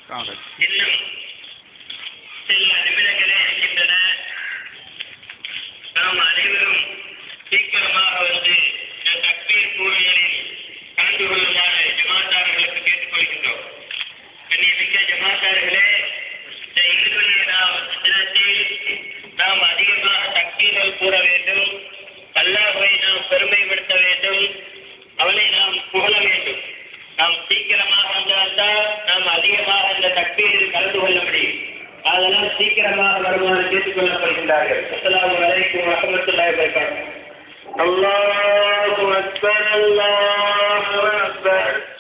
இன்னும் சில நிமிடங்களே இருக்கின்றன. நாம் அனைவரும் சீக்கிரமாக வந்து இந்த தக்பீர் கூறுகளில் கலந்து கொள்ளுமாறு ஜமாத்தார்களுக்கு கேட்டுக்கொள்கின்றோம். கண்ணியமிக்க ஜமாத்தார்களே, இந்த ஈதுல் தினத்தில் நாம் அதிகமாக தக்பீர்கள் கூற வேண்டும். அல்லாஹ்வை நாம் பெருமைப்படுத்த வேண்டும். அவனை நாம் புகழ வேண்டும். நாம் சீக்கிரமாக வந்தால்தான் நாம் அதிகமாக இந்த தக்பீரில் கலந்து கொள்ள முடியும். அதெல்லாம் சீக்கிரமாக வருமாறு கேட்டுக் கொள்ளப்படுகின்றார்கள். அஸ்ஸலாமு அலைக்கும் வரஹ்மத்துல்லாஹி வபரகாத்துஹு. அல்லாஹு அக்பர், அல்லாஹு அக்பர்.